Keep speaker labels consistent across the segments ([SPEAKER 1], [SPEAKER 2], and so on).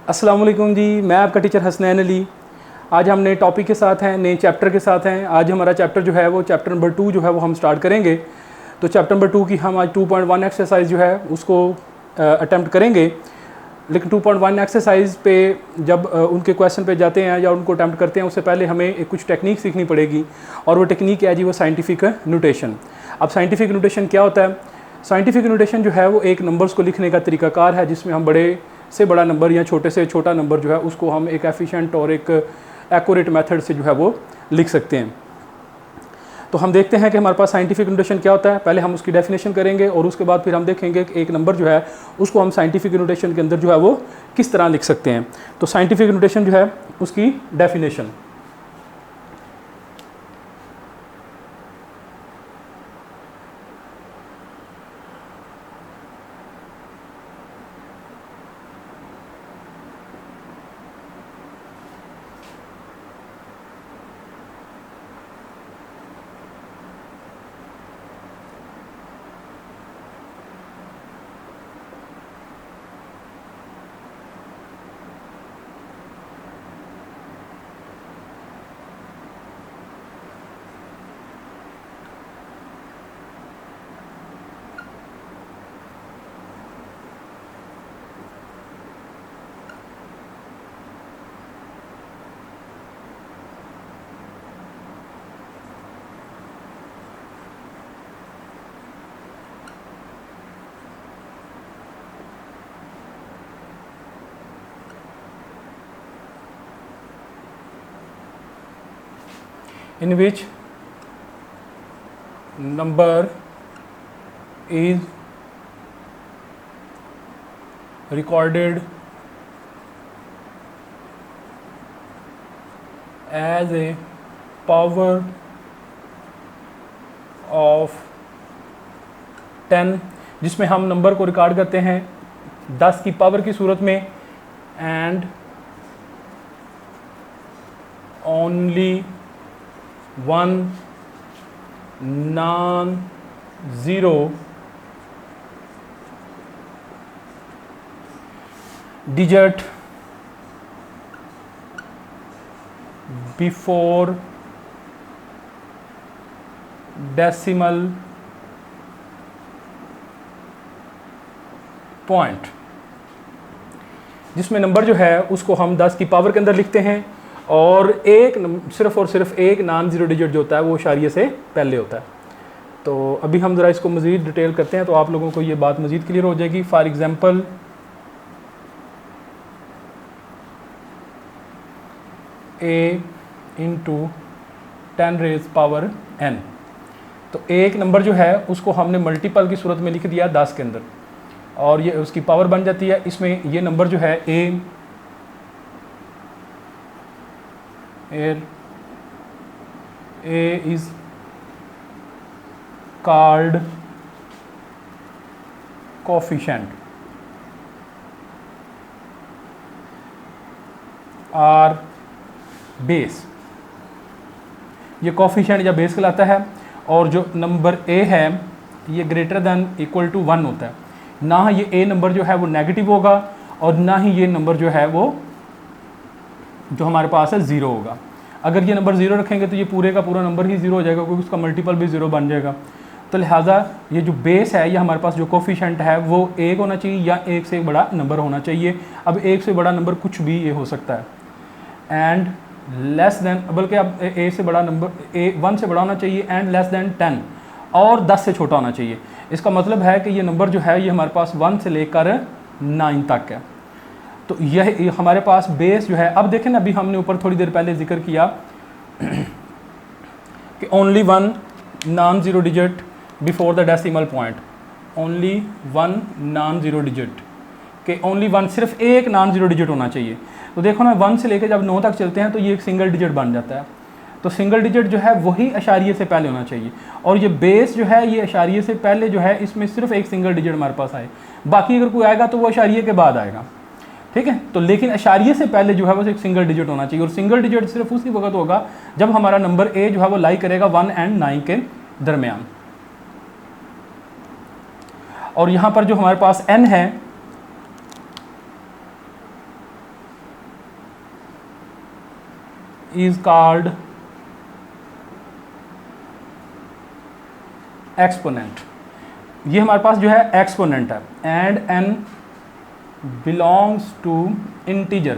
[SPEAKER 1] अस्सलाम वालेकुम जी, मैं आपका टीचर हसनैन अली। आज हम नए टॉपिक के साथ हैं, नए चैप्टर के साथ हैं। आज हमारा चैप्टर जो है वो चैप्टर नंबर 2 जो है वो हम स्टार्ट करेंगे। तो चैप्टर नंबर 2 की हम आज 2.1 एक्सरसाइज जो है उसको अटैम्प्ट करेंगे। लेकिन 2.1 एक्सरसाइज पे जब उनके क्वेश्चन पे जाते हैं या उनको अटैम्प्ट करते हैं उससे पहले हमें एक कुछ टेक्निक सीखनी पड़ेगी। और वो टेक्निक क्या है जी? वो साइंटिफिक नोटेशन। अब साइंटिफिक नोटेशन क्या होता है? साइंटिफिक नोटेशन जो है वो एक नंबर्स को लिखने का तरीकाकार है जिसमें हम बड़े से बड़ा नंबर या छोटे से छोटा नंबर जो है उसको हम एक एफिशिएंट और एक एक्यूरेट मेथड से जो है वो लिख सकते हैं। तो हम देखते हैं कि हमारे पास साइंटिफिक नोटेशन क्या होता है। पहले हम उसकी डेफिनेशन करेंगे और उसके बाद फिर हम देखेंगे कि एक नंबर जो है उसको हम साइंटिफिक नोटेशन के अंदर जो है वो किस तरह लिख सकते हैं। तो साइंटिफिक नोटेशन जो है उसकी definition, in which number is recorded as a power of 10, जिसमें हम नंबर को रिकॉर्ड करते हैं 10 की पावर की सूरत में, and only one non zero digit before decimal point, जिसमें नंबर जो है उसको हम 10 की पावर के अंदर लिखते हैं और सिर्फ और सिर्फ एक नॉन ज़ीरो डिजिट जो होता है वो इशारिये से पहले होता है। तो अभी हम ज़रा इसको मज़ीद डिटेल करते हैं तो आप लोगों को ये बात मज़ीद क्लियर हो जाएगी। For example, a into 10 rays power n, तो एक नंबर जो है उसको हमने मल्टीपल की सूरत में लिख दिया 10 के अंदर और ये उसकी पावर बन जाती है। इसमें ये नंबर जो है a is called coefficient और बेस, ये कोफिशिएंट या बेस कहलाता है। और जो नंबर a है ये ग्रेटर दैन इक्वल टू 1 होता है। ना ये a नंबर जो है वो नेगेटिव होगा और ना ही ये नंबर जो है वो जो हमारे पास है 0 होगा। अगर ये नंबर 0 रखेंगे तो ये पूरे का पूरा नंबर ही 0 हो जाएगा क्योंकि उसका मल्टीपल भी 0 बन जाएगा। तो लिहाजा ये जो बेस है ये हमारे पास जो कोफिशिएंट है वो 1 होना चाहिए या 1 से बड़ा नंबर होना चाहिए। अब 1 से बड़ा नंबर कुछ भी ये हो सकता है, एंड लेस देन, बल्कि अब a से बड़ा नंबर 1 से बड़ा होना चाहिए, एंड लेस देन 10 और 10 से छोटा होना चाहिए। इसका मतलब है कि ये नंबर जो है ये हमारे पास 1 से लेकर 9 तक है। तो यह हमारे पास बेस जो है। अब देखें ना, अभी हमने ऊपर थोड़ी देर पहले जिक्र किया कि only one non zero digit before the decimal point, only one non zero digit के ओनली वन, सिर्फ एक नॉन ज़ीरो डिजिट होना चाहिए। तो देखो ना, 1 से लेकर जब 9 तक चलते हैं तो ये एक सिंगल डिजिट बन जाता है। तो सिंगल डिजिट जो है वही अशारिये से पहले होना चाहिए और ये बेस जो है ये अशारिये से पहले जो है इसमें सिर्फ एक सिंगल डिजिट हमारे पास आए, बाकी अगर कोई आएगा तो वो अशारिये के बाद आएगा। ठीक है, तो लेकिन अशारिये से पहले जो है वो एक सिंगल डिजिट होना चाहिए और सिंगल डिजिट सिर्फ उसी वक्त होगा जब हमारा नंबर ए जो है वो लाई करेगा 1 एंड 9 के दरमियान। और यहाँ पर जो हमारे पास n है, इज कॉल्ड एक्सपोनेंट। ये हमारे पास जो है एक्सपोनेंट है, and n belongs to integer,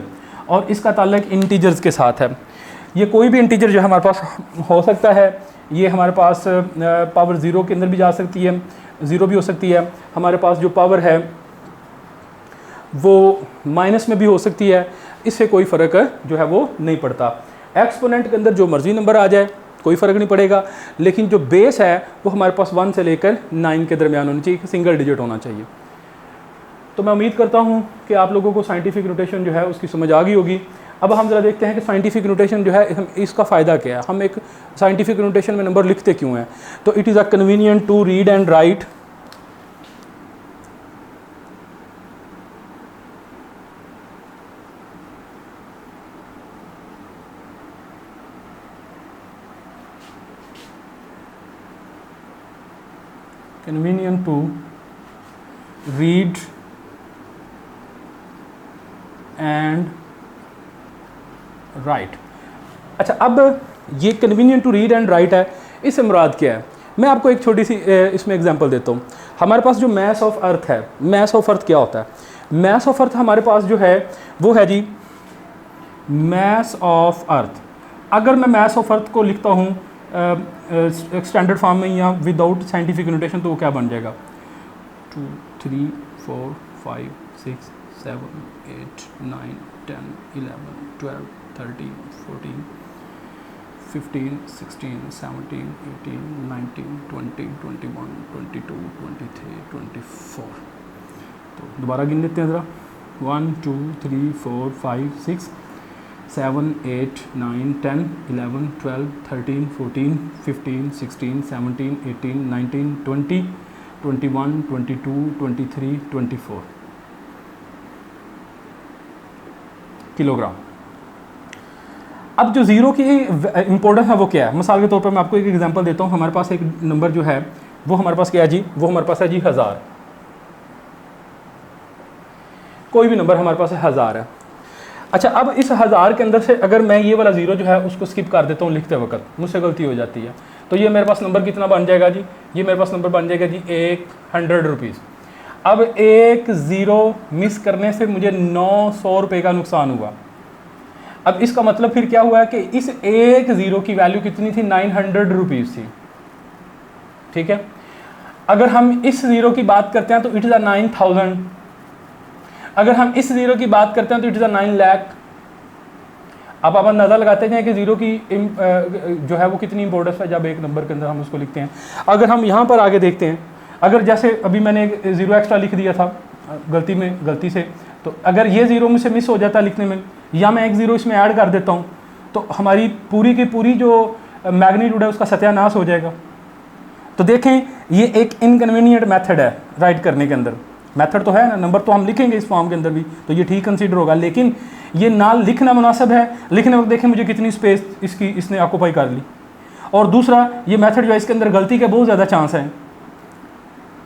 [SPEAKER 1] और इसका ताल्लुक इंटीजर्स के साथ है। ये कोई भी इंटीजर जो है हमारे पास हो सकता है, ये हमारे पास पावर ज़ीरो के अंदर भी जा सकती है, ज़ीरो भी हो सकती है। हमारे पास जो पावर है वो माइनस में भी हो सकती है, इससे कोई फ़र्क जो है वो नहीं पड़ता। एक्सपोनेंट के अंदर जो मर्ज़ी नंबर आ जाए कोई फ़र्क नहीं पड़ेगा, लेकिन जो बेस है वो हमारे पास 1 से लेकर 9 के दरमियान होनी चाहिए, सिंगल डिजिट होना चाहिए। तो मैं उम्मीद करता हूँ कि आप लोगों को साइंटिफिक नोटेशन जो है उसकी समझ आ गई होगी। अब हम ज़रा देखते हैं कि साइंटिफिक नोटेशन जो है हम इसका फ़ायदा क्या है, हम एक साइंटिफिक नोटेशन में नंबर लिखते क्यों हैं। तो it is a convenient to read and write convenient to read and write। अच्छा, अब ये convenient to read and write है, इससे मुराद क्या है? मैं आपको एक छोटी सी इसमें एग्जांपल देता हूँ। हमारे पास जो मास ऑफ अर्थ है, मास ऑफ अर्थ क्या होता है? मास ऑफ अर्थ हमारे पास जो है वो है जी मास ऑफ अर्थ। अगर मैं मास ऑफ अर्थ को लिखता हूँ स्टैंडर्ड फॉर्म में या विदाउट साइंटिफिक नोटेशन, तो वो क्या बन जाएगा? 2 3 4 5 6 7 8 9 10 11 12 13 14 15 16 17 18 19 20 21 22 23 24। तो दोबारा गिन लेते हैं ज़रा। 1 2 3 4 5 6 7 8 9 10 11 12 13 14 15 16 17 18 19 20 21 22 23 24 किलोग्राम। अब जो ज़ीरो की इम्पोर्टेंस है वो क्या है? मिसाल के तौर पर मैं आपको एक एग्जांपल देता हूँ। हमारे पास एक नंबर जो है वो हमारे पास क्या है जी? वो हमारे पास है जी 1000। कोई भी नंबर हमारे पास है 1000 है। अच्छा, अब इस 1000 के अंदर से अगर मैं ये वाला ज़ीरो जो है उसको स्किप कर देता हूँ लिखते वक्त, मुझसे गलती हो जाती है, तो ये मेरे पास नंबर कितना बन जाएगा जी? ये मेरे पास नंबर बन जाएगा जी 100 रुपीज़। अब एक ज़ीरो मिस करने से मुझे 900 रुपये का नुकसान हुआ। अब इसका मतलब फिर क्या हुआ है कि इस एक ज़ीरो की वैल्यू कितनी थी? 900 रुपीज़ थी। ठीक है, अगर हम इस ज़ीरो की बात करते हैं तो इट इज़ अ 9000। अगर हम इस ज़ीरो की बात करते हैं तो इट इज़ अ 9 लाख। अब आप अंदाज़ा लगाते हैं कि ज़ीरो की जो है वो कितनी इंपॉर्टेंस है जब एक नंबर के अंदर हम उसको लिखते हैं। अगर हम यहाँ पर आगे देखते हैं, अगर जैसे अभी मैंने एक ज़ीरो एक्स्ट्रा लिख दिया था गलती से, तो अगर ये ज़ीरो मुझसे मिस हो जाता लिखने में, या मैं एक ज़ीरो इसमें ऐड कर देता हूँ, तो हमारी पूरी की पूरी जो मैग्नीट्यूड है उसका सत्यानाश हो जाएगा। तो देखें, ये एक इनकन्वीनियंट मेथड है राइट करने के अंदर। मेथड तो है ना, नंबर तो हम लिखेंगे इस फॉर्म के अंदर भी, तो ये ठीक कंसीडर होगा, लेकिन ये ना लिखना मुनासिब है। लिखने वक्त देखें मुझे कितनी स्पेस इसने ऑक्यूपाई कर ली। और दूसरा, ये मेथड जो है इसके अंदर गलती के बहुत ज़्यादा चांस हैं,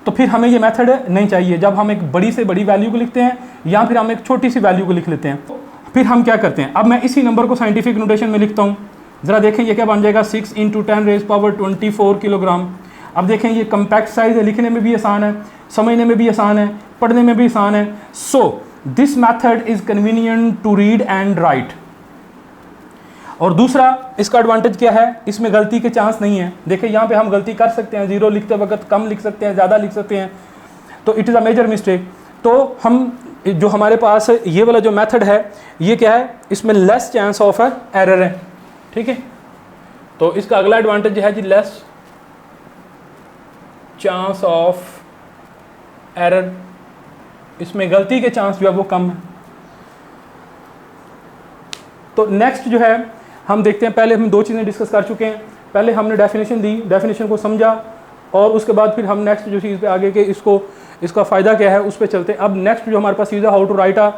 [SPEAKER 1] तो फिर हमें ये मेथड नहीं चाहिए जब हम एक बड़ी से बड़ी वैल्यू को लिखते हैं या फिर हम एक छोटी सी वैल्यू को लिख लेते हैं। फिर हम क्या करते हैं? अब मैं इसी नंबर को साइंटिफिक नोटेशन में लिखता हूँ। ज़रा देखें ये क्या बन जाएगा? 6 × 10⁻24 किलोग्राम। अब देखें ये कम्पैक्ट साइज़ है, लिखने में भी आसान है, समझने में भी आसान है, पढ़ने में भी आसान है। So this method is convenient to read and write. और दूसरा इसका एडवांटेज क्या है? इसमें गलती के चांस नहीं है। देखिए यहाँ पे हम गलती कर सकते हैं, ज़ीरो लिखते वक्त कम लिख सकते हैं, ज़्यादा लिख सकते हैं, तो it is a major mistake. तो हम जो हमारे पास ये वाला जो मेथड है ये क्या है? इसमें लेस चांस ऑफ एरर है। ठीक है, तो इसका अगला एडवांटेज है जी लेस चांस ऑफ एरर। इसमें गलती के चांस जो है वो कम है। तो नेक्स्ट जो है हम देखते हैं, पहले हम दो चीज़ें डिस्कस कर चुके हैं। पहले हमने डेफिनेशन दी, डेफिनेशन को समझा, और उसके बाद फिर हम नेक्स्ट जो चीज़ पे आगे के इसका फ़ायदा क्या है उस पर चलते हैं। अब नेक्स्ट जो हमारे पास चीज़ है, how to write a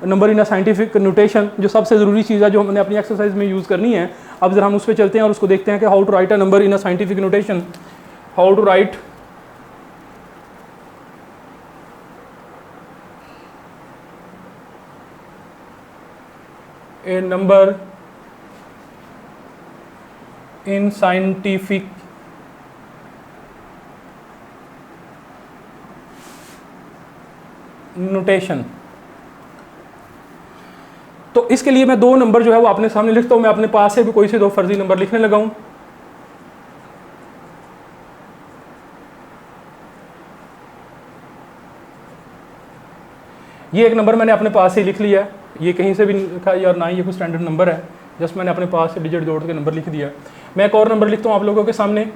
[SPEAKER 1] number in a scientific notation, जो सबसे ज़रूरी चीज़ है जो हमने अपनी एक्सरसाइज में यूज़ करनी है। अब जरा हम उस पर चलते हैं और उसको देखते हैं कि how to write a number in a scientific notation. How to write a number in scientific notation. तो इसके लिए मैं दो नंबर जो है वो अपने सामने लिखता हूं। मैं अपने पास से भी कोई से दो फर्जी नंबर लिखने लगा हूं। ये एक नंबर मैंने अपने पास से लिख लिया है, ये कहीं से भी लिखा यार ना ही ये कोई स्टैंडर्ड नंबर है, जस्ट मैंने अपने पास से डिजिट जोड़ के नंबर लिख दिया। मैं एक और नंबर लिखता हूँ आप लोगों के सामने।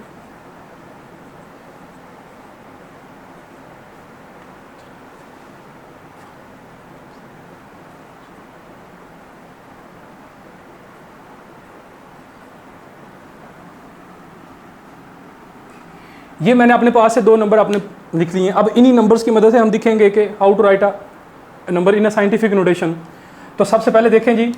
[SPEAKER 1] ये मैंने अपने पास से दो नंबर अपने लिख लिए हैं। अब इन्हीं नंबर्स की मदद से हम दिखेंगे कि how to write a number in a scientific notation. तो सबसे पहले देखें जी,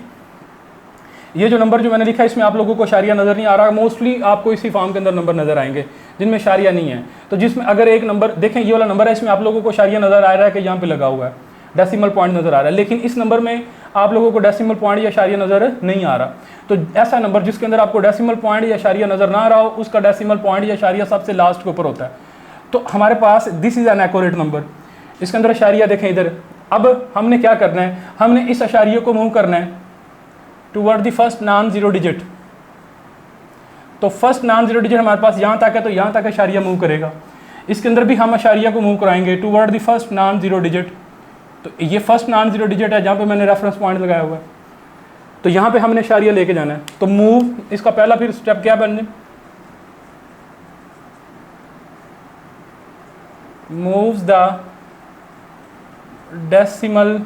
[SPEAKER 1] ये जो नंबर जो मैंने लिखा है इसमें आप लोगों को इशारिया नज़र नहीं आ रहा। मोस्टली आपको इसी फॉर्म के अंदर नंबर नज़र आएंगे जिनमें इशारिया नहीं है। तो जिसमें अगर एक नंबर देखें, ये वाला नंबर है, इसमें आप लोगों को इशारिया नज़र आ रहा है कि यहाँ पे लगा हुआ है, डेसिमल पॉइंट नज़र आ रहा है। लेकिन इस नंबर में आप लोगों को डेसिमल पॉइंट या इशारिया नज़र नहीं आ रहा। तो ऐसा नंबर जिसके अंदर आपको डेसिमल पॉइंट या इशारिया नज़र ना आ रहा हो, उसका डेसिमल पॉइंट या इशारिया सबसे लास्ट के ऊपर होता है। तो हमारे पास this is an accurate number, इसके अंदर इशारिया देखें इधर। अब हमने क्या करना है, हमने इस इशारिये को मूव करना है toward the first non zero digit. तो फर्स्ट नॉन जीरो डिजिट हमारे पास यहाँ तक है, तो यहाँ तक इशारिया मूव करेगा। इसके अंदर भी हम इशारिया को मूव कराएंगे toward the first non zero digit. तो ये फर्स्ट नॉन जीरो डिजिट है जहाँ पे मैंने रेफरेंस पॉइंट लगाया हुआ है, तो यहाँ पे हमने इशारिया लेके जाना है। तो मूव, इसका पहला फिर स्टेप क्या बन जाए, moves the decimal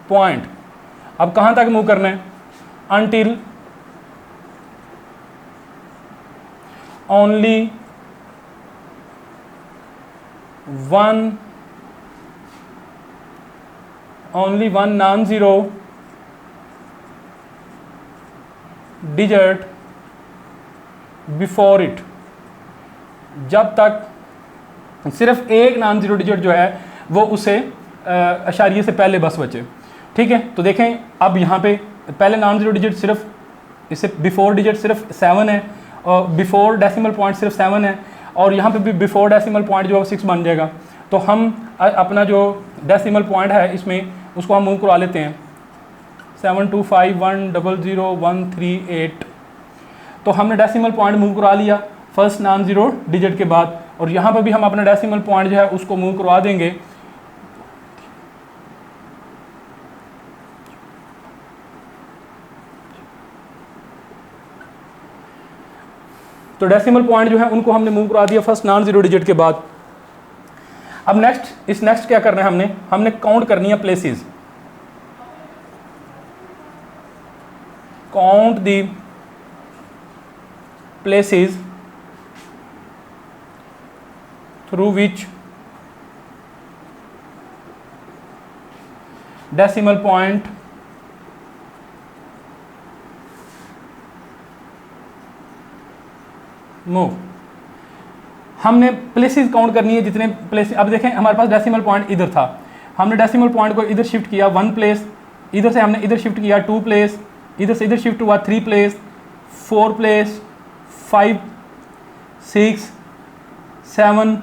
[SPEAKER 1] point। अब कहाँ तक मूव करना है, until only one non-zero digit before it। जब तक सिर्फ एक नॉन जीरो डिजिट जो है वो उसे इशारिये से पहले बस बचे। ठीक है, तो देखें अब यहाँ पे पहले नॉन जीरो डिजिट सिर्फ, इससे बिफोर डिजिट सिर्फ 7 है और बिफोर डेसिमल पॉइंट सिर्फ 7 है, और यहाँ पे भी बिफोर डेसिमल पॉइंट जो है 6 बन जाएगा। तो हम अपना जो डेसिमल पॉइंट है इसमें उसको हम मूव करवा लेते हैं 725100138। तो हमने डेसिमल पॉइंट मूव करवा लिया फर्स्ट नॉन जीरो डिजिट के बाद, और यहाँ पर भी हम अपना डेसिमल पॉइंट जो है उसको मूव करवा देंगे तो डेसिमल पॉइंट जो है उनको हमने मूव करवा दिया फर्स्ट नॉन जीरो डिजिट के बाद। अब नेक्स्ट क्या करना है, हमने काउंट करनी है places. Count the places through which decimal point move. हमने प्लेसेस काउंट करनी है, जितने प्लेस। अब देखें हमारे पास डेसिमल पॉइंट इधर था, हमने डेसिमल पॉइंट को इधर शिफ्ट किया 1 प्लेस, इधर से हमने इधर शिफ्ट किया 2 प्लेस, इधर से इधर शिफ्ट हुआ 3 प्लेस, 4 प्लेस, 5, 6, 7,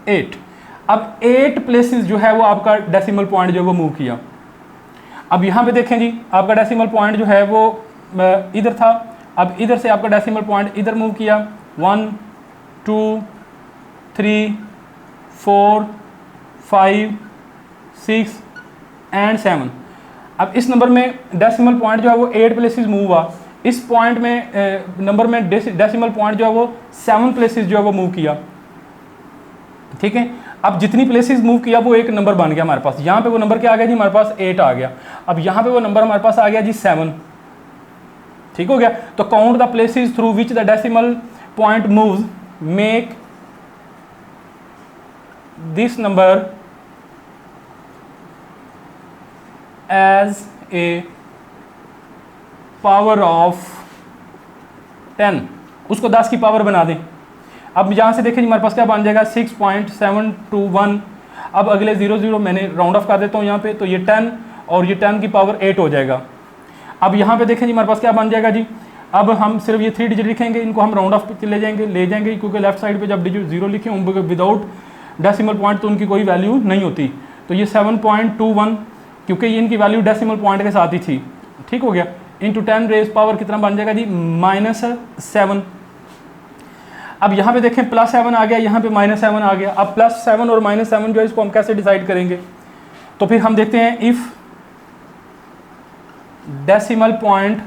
[SPEAKER 1] 8। अब 8 प्लेसेस जो है वो आपका डेसिमल पॉइंट जो है वो मूव किया। अब यहाँ पे देखें जी, आपका डेसिमल पॉइंट जो है वो इधर था, अब इधर से आपका डेसिमल पॉइंट इधर मूव किया 1, 2, 3, 4, 5, 6 एंड 7। अब इस नंबर में डेसिमल पॉइंट जो है वो 8 प्लेसेस मूव हुआ। इस पॉइंट में नंबर में डेसिमल पॉइंट जो है वो 7 प्लेसेस जो है वो मूव किया। ठीक है, अब जितनी प्लेसेस मूव किया वो एक नंबर बन गया हमारे पास। यहाँ पे वो नंबर क्या आ गया जी, हमारे पास 8 आ गया। अब यहाँ पे वो नंबर हमारे पास आ गया जी 7। ठीक हो गया। तो count the places through which the decimal point moves, make this number as a power of 10। उसको 10 की पावर बना दें। अब यहाँ से देखें जी हमारे पास क्या बन जाएगा 6.721। अब अगले 0 मैंने राउंड ऑफ कर देता हूँ यहाँ पे, तो ये 10 और ये 10 की पावर 8 हो जाएगा। अब यहाँ पे देखें जी हमारे पास क्या बन जाएगा जी, अब हम सिर्फ ये 3 डिजिट लिखेंगे, इनको हम राउंड ऑफ पे ले जाएंगे क्योंकि लेफ्ट साइड पे जब डिजिट 0 लिखे होंगे विदाउट डेसिमल पॉइंट तो उनकी कोई वैल्यू नहीं होती। तो ये 7.21 क्योंकि ये इनकी वैल्यू डेसिमल पॉइंट के साथ ही थी, ठीक हो गया, इंटू 10 रेज पावर कितना बन जाएगा जी -7। अब यहाँ पे देखें +7 आ गया, यहाँ पे -7 आ गया। अब +7 और -7 जो है इसको हम कैसे डिसाइड करेंगे, तो फिर हम देखते हैं if decimal point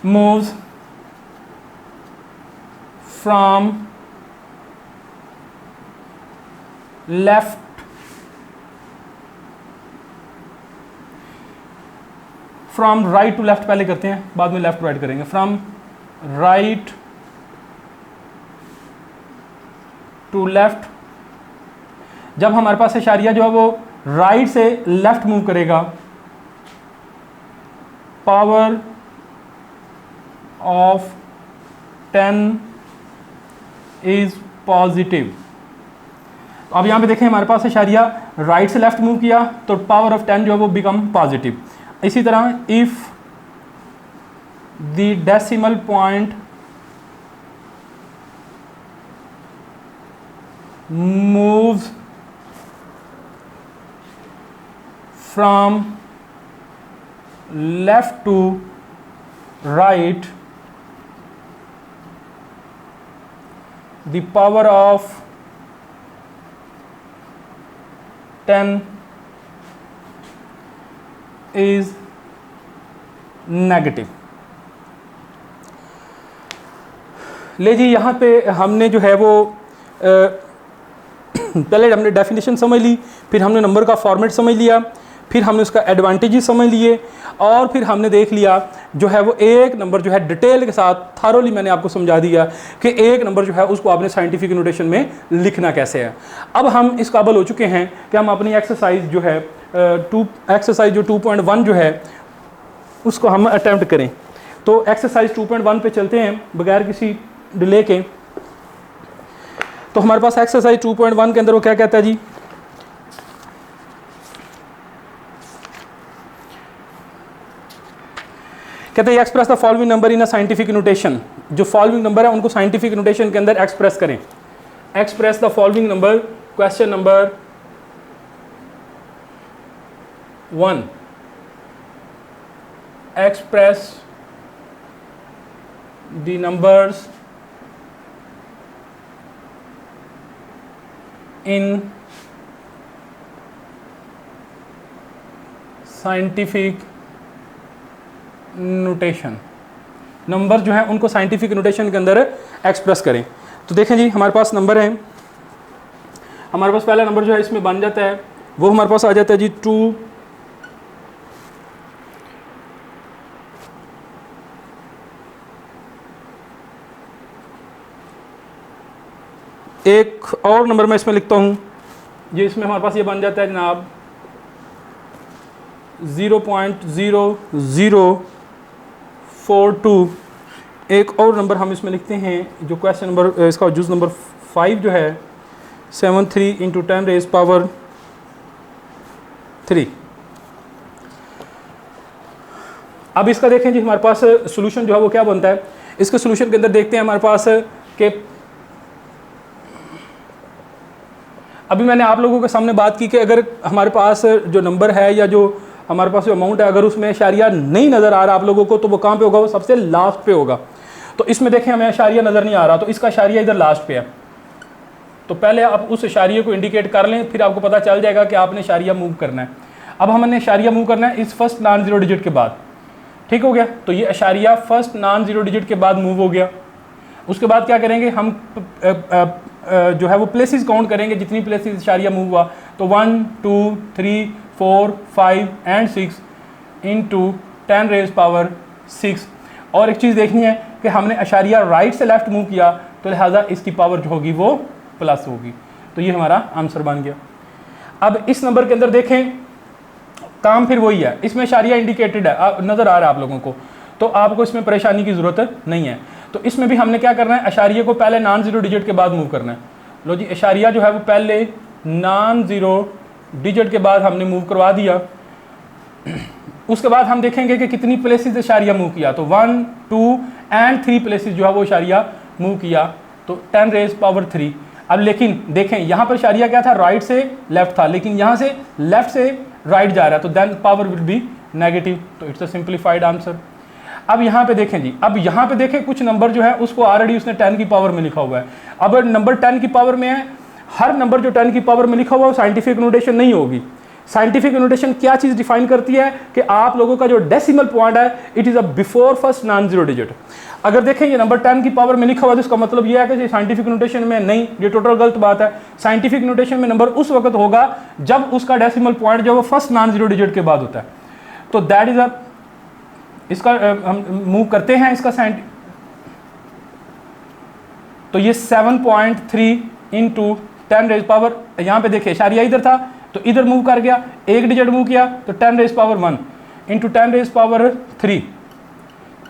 [SPEAKER 1] moves from left from right to left पहले करते हैं, बाद में लेफ्ट राइट करेंगे। from right to left, जब हमारे पास इशारिया जो है वो राइट से लेफ्ट मूव करेगा, पावर of 10 is पॉजिटिव। अब यहाँ पे देखें हमारे पास इशारिया राइट से लेफ्ट मूव किया तो पावर ऑफ 10 जो है वो बिकम पॉजिटिव। इसी तरह if the decimal point moves from left to right, the power of 10 is negative. ले जी यहाँ पे हमने जो है वो पहले हमने डेफिनेशन समझ ली, फिर हमने नंबर का फॉर्मेट समझ लिया, फिर हमने उसका एडवांटेजेस समझ लिए, और फिर हमने देख लिया जो है वो एक नंबर जो है डिटेल के साथ थारोली मैंने आपको समझा दिया कि एक नंबर जो है उसको आपने साइंटिफिक नोटेशन में लिखना कैसे है। अब हम इस काबिल हो चुके हैं कि हम अपनी एक्सरसाइज जो है एक्सरसाइज जो 2.1 जो है उसको हम अटैम्प्ट करें। तो एक्सरसाइज 2.1 पे चलते हैं बगैर किसी डिले के। तो हमारे पास एक्सरसाइज 2.1 के अंदर वो क्या कहता है जी, कहते हैं express the following number in a scientific notation. जो फॉलोइंग नंबर है उनको साइंटिफिक नोटेशन के अंदर एक्सप्रेस करें। Express the following number, question number 1, express the numbers in scientific notation. Number जो है उनको साइंटिफिक नोटेशन के अंदर एक्सप्रेस करें। तो देखें जी हमारे पास नंबर है, हमारे पास पहला नंबर जो है इसमें बन जाता है वो हमारे पास आ जाता है जी 2 एक और नंबर मैं इसमें लिखता हूँ, ये इसमें हमारे पास ये बन जाता है जनाब 0.0042। एक और नंबर हम इसमें लिखते हैं जो क्वेश्चन नंबर इसका जूस नंबर 5 जो है 73 × 10 रेज़ पावर 3। अब इसका देखें जी हमारे पास सॉल्यूशन जो है वो क्या बनता है। इसके सॉल्यूशन के अंदर देखते हैं हमारे पास कि अभी मैंने आप लोगों के सामने बात की कि अगर हमारे पास जो नंबर है या जो हमारे पास जो अमाउंट है अगर उसमें इशारिया नहीं नज़र आ रहा आप लोगों को तो वो कहाँ पे होगा, वो सबसे लास्ट पे होगा। तो इसमें देखें हमें इशारिया नज़र नहीं आ रहा तो इसका इशारिया इधर लास्ट पे है। तो पहले आप उस इशारिये को इंडिकेट कर लें, फिर आपको पता चल जाएगा कि आपने इशारिया मूव करना है। अब हमने इशारिया मूव करना है इस फर्स्ट नॉन ज़ीरो डिजिट के बाद, ठीक हो गया। तो ये इशारिया फर्स्ट नॉन ज़ीरो डिजिट के बाद मूव हो गया। उसके बाद क्या करेंगे हम जो है वो प्लेसेस काउंट करेंगे, जितनी प्लेसेस इशारिया मूव हुआ। तो 1 2 3 4 5 एंड 6 इंटू 10 रेज़ पावर 6। और एक चीज़ देखनी है कि हमने इशारिया राइट से लेफ्ट मूव किया तो लिहाजा इसकी पावर जो होगी वो प्लस होगी। तो ये हमारा आंसर बन गया। अब इस नंबर के अंदर देखें काम फिर वही है, इसमें इशारिया इंडिकेटेड है नज़र आ रहा है आप लोगों को, तो आपको इसमें परेशानी की ज़रूरत नहीं है। तो इसमें भी हमने क्या करना है, इशारिये को पहले नॉन ज़ीरो डिजिट के बाद मूव करना है। लो जी इशारिया जो है वो पहले नॉन ज़ीरो डिजिट के बाद हमने मूव करवा दिया। उसके बाद हम देखेंगे कि कितनी प्लेसेस इशारिया मूव किया, तो 1 2 एंड 3 प्लेसेस जो है वो इशारिया मूव किया, तो 10 रेज पावर 3। अब लेकिन देखें यहाँ पर इशारिया क्या था, राइट से लेफ्ट था, लेकिन यहाँ से लेफ्ट से राइट जा रहा है, तो then power will be negative, तो इट्स अ सिंप्लीफाइड आंसर। अब यहाँ पे देखें जी, अब यहाँ पे देखें कुछ नंबर जो है उसको ऑलरेडी उसने 10 की पावर में लिखा हुआ है। अब नंबर 10 की पावर में है, हर नंबर जो 10 की पावर में लिखा हुआ है वो साइंटिफिक नोटेशन नहीं होगी। साइंटिफिक नोटेशन क्या चीज़ डिफाइन करती है कि आप लोगों का जो डेसिमल पॉइंट है it is a before first non zero digit. अगर देखें ये नंबर 10 की पावर में लिखा हुआ है तो इसका मतलब ये है कि साइंटिफिक नोटेशन में नहीं, ये टोटल गलत बात है। साइंटिफिक नोटेशन में नंबर उस वक्त होगा जब उसका डेसिमल पॉइंट जो वो फर्स्ट नॉन जीरो डिजिट के बाद होता है। तो दैट इज अ, इसका हम मूव करते हैं इसका तो ये 7.3 इंटू 10 रेज पावर, यहाँ पे देखिए इशारिया इधर था तो इधर मूव कर गया, एक डिजिट मूव किया तो 10 raise power 1 into 10 raise power 3,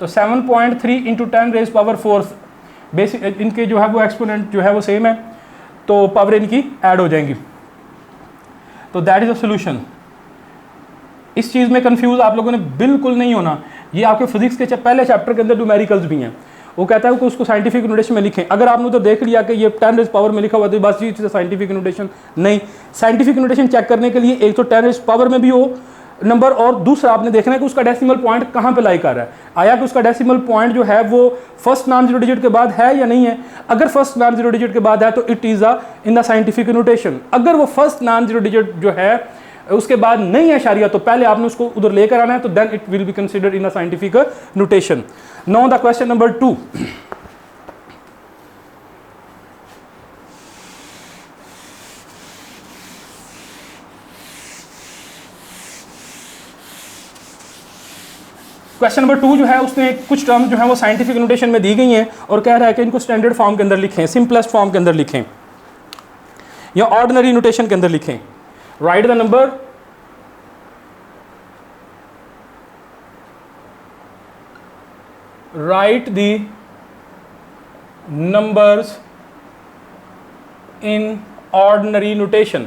[SPEAKER 1] तो 7.3 इंटू 10 रेज पावर 4। बेसिक इनके जो है वो एक्सपोनेंट जो है वो सेम है, तो पावर इनकी ऐड हो जाएंगी। तो दैट इज अ सोल्यूशन। इस चीज़ में कंफ्यूज आप लोगों ने बिल्कुल नहीं होना। ये आपके फिजिक्स के पहले चैप्टर के अंदर न्यूमेरिकल्स भी हैं, वो कहता है कि उसको साइंटिफिक नोटेशन में लिखें। अगर आपने तो देख लिया कि ये 10 रेज पावर में लिखा हुआ तो बस ये चीज़ साइंटिफिक नोटेशन नहीं। साइंटिफिक नोटेशन चेक करने के लिए एक तो 10 रेज पावर में भी हो नंबर, और दूसरा आपने देखना है कि उसका डेसिमल पॉइंट कहाँ पे लाई कर रहा है। आया कि उसका डेसिमल पॉइंट जो है वो फर्स्ट नॉन जीरो डिजिट के बाद है या नहीं है। अगर फर्स्ट नॉन जीरो डिजिट के बाद है तो it is a in the scientific notation. अगर वो फर्स्ट नॉन जीरो डिजिट जो है उसके बाद नहीं है इशारिया तो पहले आपने उसको उधर लेकर आना है, तो then it will be considered in a scientific notation. Now the question number 2। Question number 2 जो है उसने कुछ टर्म जो है वो साइंटिफिक नोटेशन में दी गई हैं और कह रहा है कि इनको स्टैंडर्ड फॉर्म के अंदर लिखें, सिंपलेस्ट फॉर्म के अंदर लिखें या ऑर्डिनरी नोटेशन के अंदर लिखें। Right the number, right the numbers in ordinary notation.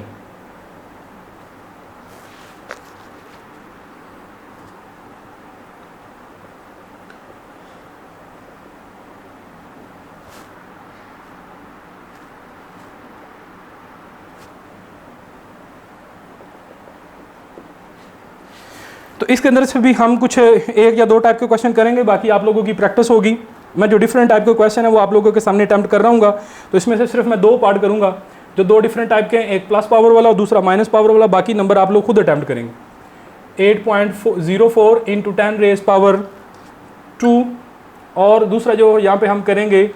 [SPEAKER 1] तो इसके अंदर से भी हम कुछ 1 या 2 टाइप के क्वेश्चन करेंगे, बाकी आप लोगों की प्रैक्टिस होगी। मैं जो डिफरेंट टाइप के क्वेश्चन है वो आप लोगों के सामने अटेम्प्ट कर रहा हूँ, तो इसमें से सिर्फ मैं 2 पार्ट करूँगा जो 2 डिफरेंट टाइप के हैं, एक प्लस पावर वाला और दूसरा माइनस पावर वाला। बाकी नंबर आप लोग खुद अटेम्प्ट करेंगे। 8.04 इंटू 10 रेज पावर 2, और दूसरा जो यहाँ पे हम करेंगे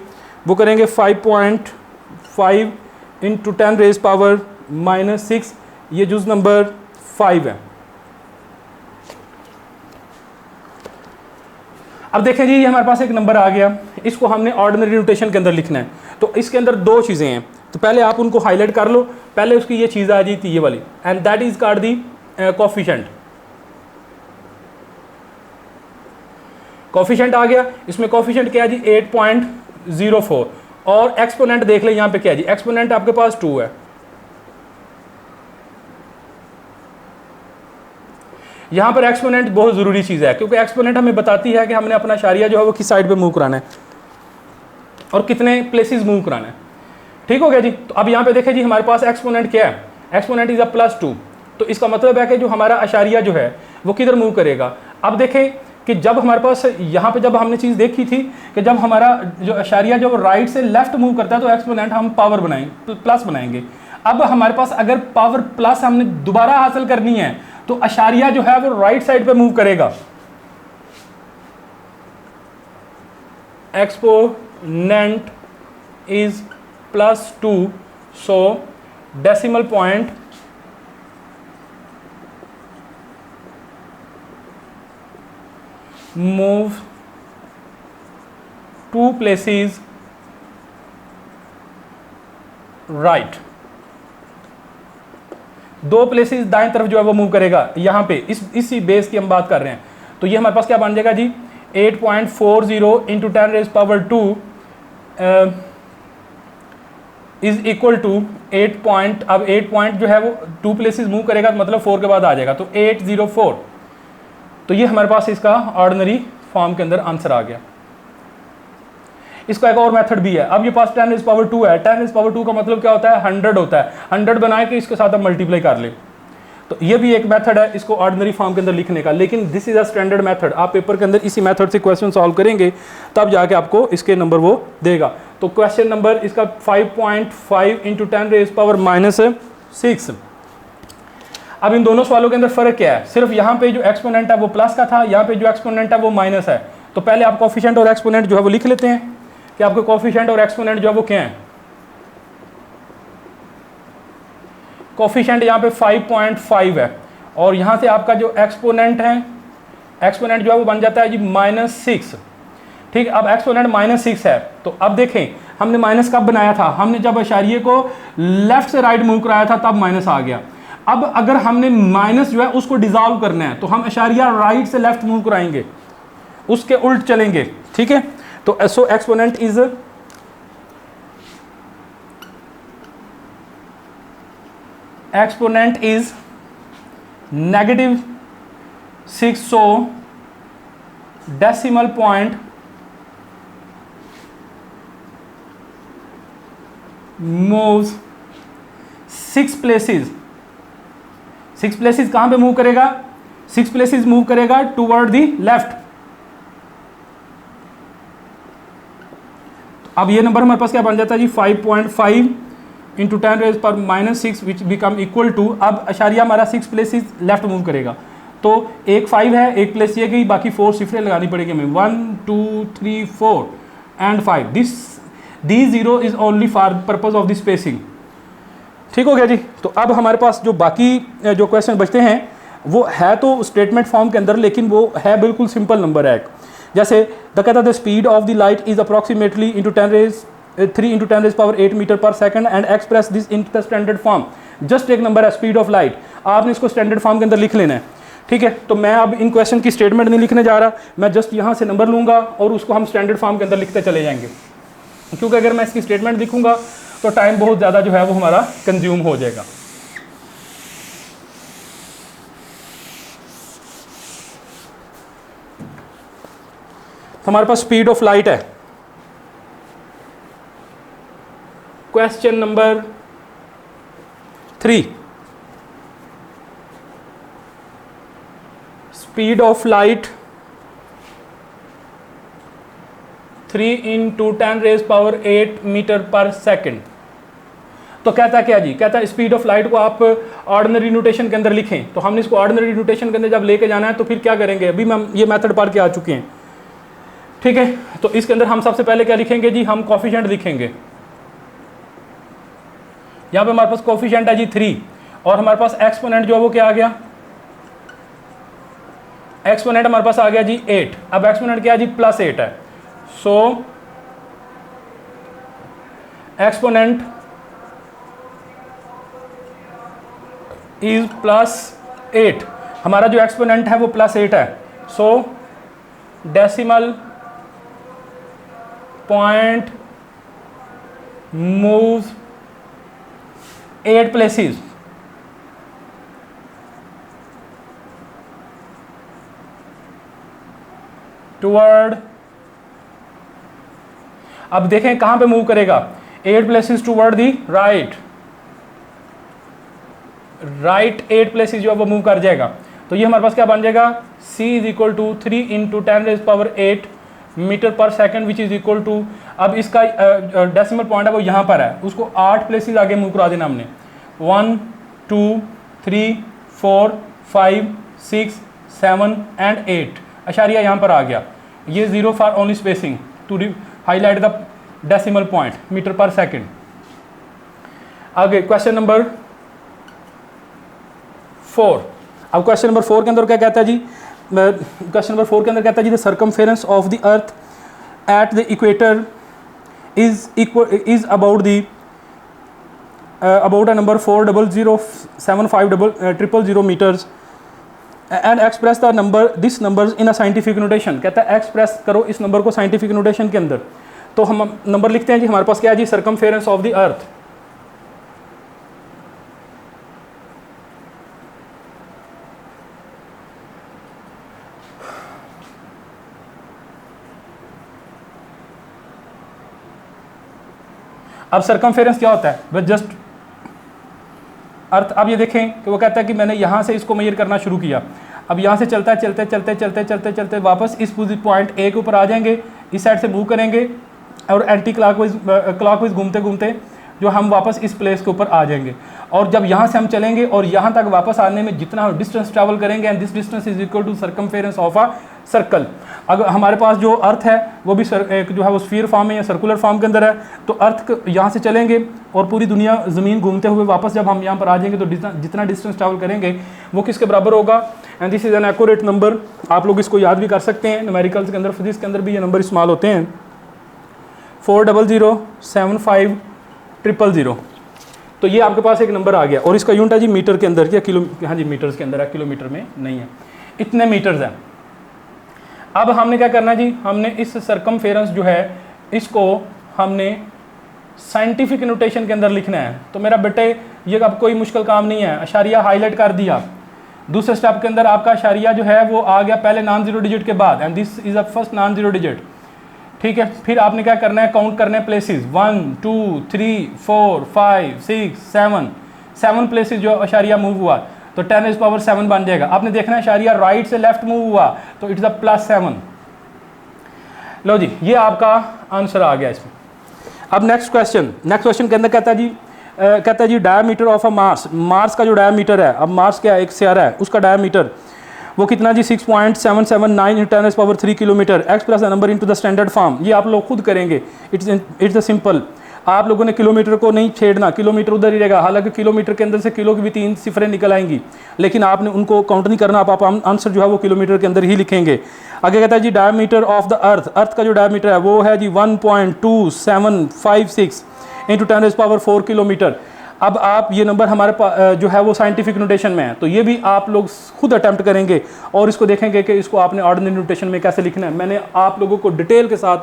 [SPEAKER 1] वो करेंगे 5.5 इंटू 10 रेज पावर -6। ये जुज नंबर 5 है। अब देखें जी, ये हमारे पास एक नंबर आ गया, इसको हमने ऑर्डिनरी नोटेशन के अंदर लिखना है। तो इसके अंदर 2 चीज़ें हैं, तो पहले आप उनको हाईलाइट कर लो। पहले उसकी ये चीज़ आ जाती ये वाली, and that is called the coefficient. Coefficient आ गया, इसमें कोफिशिएंट क्या है जी 8.04, और एक्सपोनेंट देख ले यहाँ पे क्या है जी, एक्सपोनेंट आपके पास 2 है। यहाँ पर एक्सपोनेंट बहुत ज़रूरी चीज़ है, क्योंकि एक्सपोनेंट हमें बताती है कि हमने अपना इशारिया जो है वो किस साइड पे मूव कराना है और कितने प्लेसेस मूव कराना है। ठीक हो गया जी। तो अब यहाँ पे देखें जी, हमारे पास एक्सपोनेंट क्या है, एक्सपोनेंट इज़ अ +2। तो इसका मतलब है कि जो हमारा इशारिया जो है वो किधर मूव करेगा। अब देखें कि जब हमारे पास यहाँ पे जब हमने चीज़ देखी थी कि जब हमारा जो इशारिया जो राइट से लेफ्ट मूव करता है तो एक्सपोनेंट हम पावर बनाएंगे, प्लस बनाएंगे। अब हमारे पास अगर पावर प्लस हमने दोबारा हासिल करनी है तो इशारिया जो है वो राइट साइड पे मूव करेगा। Exponent is +2, so decimal point move 2 places right. 2 places दाएं तरफ जो है वो मूव करेगा। यहाँ पे इसी बेस की हम बात कर रहे हैं। तो ये हमारे पास क्या बन जाएगा जी, 8.40 into 10 raise power 2 is equal to 8 point. अब 8 पॉइंट जो है वो 2 प्लेसेस मूव करेगा तो मतलब 4 के बाद आ जाएगा, तो 804 तो ये हमारे पास इसका ऑर्डिनरी फॉर्म के अंदर आंसर आ गया। इसका एक और मेथड भी है। अब ये पास 10⁻², है 10⁻² का मतलब क्या होता है, 100 होता है। 100 बनाए कि इसके साथ आप मल्टीप्लाई कर ले, तो ये भी एक मेथड है इसको ऑर्डिनरी फॉर्म के अंदर लिखने का। लेकिन this is a standard method, आप पेपर के अंदर इसी मेथड से क्वेश्चन सॉल्व करेंगे तब जाके आपको इसके नंबर वो देगा। तो क्वेश्चन नंबर इसका 5.5 × 10⁻⁻�6। अब इन दोनों सवालों के अंदर फर्क क्या है, सिर्फ यहाँ पे जो एक्सपोनेंट है वो प्लस का था, यहाँ पे जो एक्सपोनेंट है वो माइनस है। तो पहले आप कोफिशिएंट और एक्सपोनेंट जो है वो लिख लेते हैं कि आपके कोफिशिएंट और एक्सपोनेंट जो है वो क्या है। कोफिशिएंट यहाँ पे 5.5 है और यहाँ से आपका जो एक्सपोनेंट है, एक्सपोनेंट जो है वो बन जाता है जी -6। ठीक, अब एक्सपोनेंट -6 है। तो अब देखें हमने माइनस कब बनाया था, हमने जब इशारिये को लेफ्ट से राइट मूव कराया था तब माइनस आ गया। अब अगर हमने माइनस जो है उसको डिजॉल्व करना है तो हम इशारिया राइट से लेफ्ट मूव कराएंगे, उसके उल्ट चलेंगे। ठीक है, तो so exponent is -6, so decimal point moves 6 places। 6 places कहां पे मूव करेगा, 6 places मूव करेगा टूवर्ड दी लेफ्ट। अब ये नंबर हमारे पास क्या बन जाता है जी 5.5 × 10⁻⁻6 विच बिकम इक्वल टू, अब अशारिया हमारा 6 प्लेसेस लेफ्ट मूव करेगा तो एक 5 है, एक प्लेस ये गई, बाकी 4 सिफरें लगानी पड़ेगी हमें, 1 2 3 4 and 5। The zero is only for purpose of the spacing. ठीक हो गया जी। तो अब हमारे पास जो बाकी जो क्वेश्चन बचते हैं वो है तो स्टेटमेंट फॉर्म के अंदर, लेकिन वो है बिल्कुल सिंपल नंबर है। जैसे कहता the speed of the light is approximately 3 × 10⁸ metre पर second and express this in the standard form. Just एक नंबर है स्पीड ऑफ लाइट, आपने इसको स्टैंडर्ड फॉर्म के अंदर लिख लेना है। ठीक है, तो मैं अब इन क्वेश्चन की स्टेटमेंट नहीं लिखने जा रहा, मैं जस्ट यहाँ से नंबर लूँगा और उसको हम स्टैंडर्ड फॉर्म के अंदर लिखते चले जाएंगे, क्योंकि अगर मैं इसकी स्टेटमेंट लिखूंगा तो टाइम बहुत ज़्यादा जो है वो हमारा कंज्यूम हो जाएगा। तो हमारे पास स्पीड ऑफ लाइट है। Question number 3, speed of light 3 × 10⁸ metre पर सेकंड। तो कहता क्या जी, कहता है स्पीड ऑफ लाइट को आप ऑर्डिनरी नोटेशन के अंदर लिखें। तो हमने इसको ऑर्डिनरी नोटेशन के अंदर जब लेके जाना है तो फिर क्या करेंगे, अभी हम ये मेथड पढ़ के आ चुके हैं। ठीक है, तो इसके अंदर हम सबसे पहले क्या लिखेंगे जी, हम कोफिशिएंट लिखेंगे। यहाँ पे हमारे पास कोफिशिएंट है जी 3 और हमारे पास एक्सपोनेंट जो है वो क्या आ गया, एक्सपोनेंट हमारे पास आ गया जी 8। अब एक्सपोनेंट क्या है जी +8 है, सो एक्सपोनेंट इज +8। हमारा जो एक्सपोनेंट है वो +8 है, सो decimal point moves 8 places. Toward, अब देखें कहां पे मूव करेगा, 8 places toward the right. Right 8 places जो है वो मूव कर जाएगा। तो ये हमारे पास क्या बन जाएगा, c = 3 × 10⁸ मीटर पर second which is equal to, अब इसका डेसिमल पॉइंट है वो यहाँ पर है, उसको 8 प्लेसेस आगे मूव करा देना हमने, 1 2 3 4 5 6 7 एंड 8। अशारिया यहाँ पर आ गया, ये 0 for only spacing to highlight the decimal point metre पर सेकंड। आगे क्वेश्चन नंबर 4। अब क्वेश्चन नंबर 4 के अंदर क्या कहता है जी, क्वेश्चन नंबर 4 के अंदर कहता है जी the circumference of the earth at the equator is about a number 400,750,000 metres and express the number this numbers in a scientific notation. कहता है एक्सप्रेस करो इस नंबर को साइंटिफिक नोटेशन के अंदर। तो हम नंबर लिखते हैं जी, हमारे पास क्या है जी, सर्कमफेरेंस ऑफ द अर्थ अब सरकमफेरेंस क्या होता है, बस जस्ट अर्थ। अब ये देखें कि वो कहता है कि मैंने यहाँ से इसको मेजर करना शुरू किया, अब यहाँ से चलता है, चलते चलते चलते चलते चलते वापस इस पॉइंट ए के ऊपर आ जाएंगे, इस साइड से मूव करेंगे और एंटी क्लॉकवाइज घूमते घूमते जो हम वापस इस प्लेस के ऊपर आ जाएंगे। और जब यहाँ से हम चलेंगे और यहाँ तक वापस आने में जितना डिस्टेंस ट्रैवल करेंगे, and this distance is equal to circumference of a circle. अगर हमारे पास जो अर्थ है वो भी एक जो है वो स्फीयर फॉर्म में या सर्कुलर फॉर्म के अंदर है, तो अर्थ यहाँ से चलेंगे और पूरी दुनिया ज़मीन घूमते हुए वापस जब हम यहाँ पर आ जाएंगे तो जितना डिस्टेंस ट्रैवल करेंगे वो किसके बराबर होगा। And this is an accurate number. आप लोग इसको याद भी कर सकते हैं, न्यूमेरिकल्स के अंदर, फिजिक्स के अंदर भी ये नंबर इस्तेमाल होते हैं। 400075000। तो ये आपके पास एक नंबर आ गया और इसका यूनिट है जी मीटर के अंदर या किलो, हाँ जी मीटर्स के अंदर है, किलोमीटर में नहीं है। इतने मीटर्स हैं। अब हमने क्या करना है जी, हमने इस सरकमफेरेंस जो है इसको हमने साइंटिफिक नोटेशन के अंदर लिखना है। तो मेरा बेटे ये अब कोई मुश्किल काम नहीं है, अशारिया हाईलाइट कर दिया। दूसरे स्टेप के अंदर आपका अशारिया जो है वो आ गया पहले नॉन जीरो डिजिट के बाद, and this is a first non zero digit. ठीक है, फिर आपने क्या करना है, काउंट करने प्लेसेस 1 2 3 4 5 6 7 प्लेसेस जो अशारिया मूव हुआ तो 10⁻⁷ बन जाएगा। आपने देखना है अशारिया राइट से लेफ्ट मूव हुआ तो इट्स अ +7। लो जी, ये आपका आंसर आ गया इसमें। अब नेक्स्ट क्वेश्चन के अंदर कहता है जी डायमीटर ऑफ अ मार्स का जो डायमीटर है, अब मार्स क्या है, एक सियारा है, उसका डायमीटर वो कितना जी 6.779 × 10⁻³ kilometre. Express the number into the standard form. ये आप लोग खुद करेंगे, इट्स अ सिंपल। आप लोगों ने किलोमीटर को नहीं छेड़ना, किलोमीटर उधर ही रहेगा। हालांकि किलोमीटर के अंदर से किलो की भी 3 सिफरें निकल आएंगी, लेकिन आपने उनको काउंट नहीं करना। आप आंसर जो है वो किलोमीटर के अंदर ही लिखेंगे। आगे कहता है जी डायमीटर ऑफ द अर्थ का जो डायमीटर है वो है जी 1.2756 × 10⁻⁴ किलोमीटर। अब आप ये नंबर हमारे पास जो है वो साइंटिफिक नोटेशन में है, तो ये भी आप लोग खुद अटैम्प्ट करेंगे और इसको देखेंगे कि इसको आपने ऑर्डिनरी नोटेशन में कैसे लिखना है। मैंने आप लोगों को डिटेल के साथ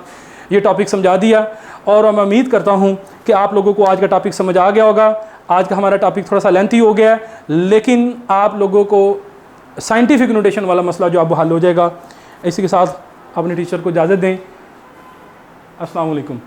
[SPEAKER 1] ये टॉपिक समझा दिया और मैं उम्मीद करता हूँ कि आप लोगों को आज का टॉपिक समझ आ गया होगा। आज का हमारा टॉपिक थोड़ा सा लेंथी हो गया है, लेकिन आप लोगों को साइंटिफिक नोटेशन वाला मसला जो अब वो हल हो जाएगा। इसी के साथ अपने टीचर को इजाज़त दें। अस्सलाम वालेकुम।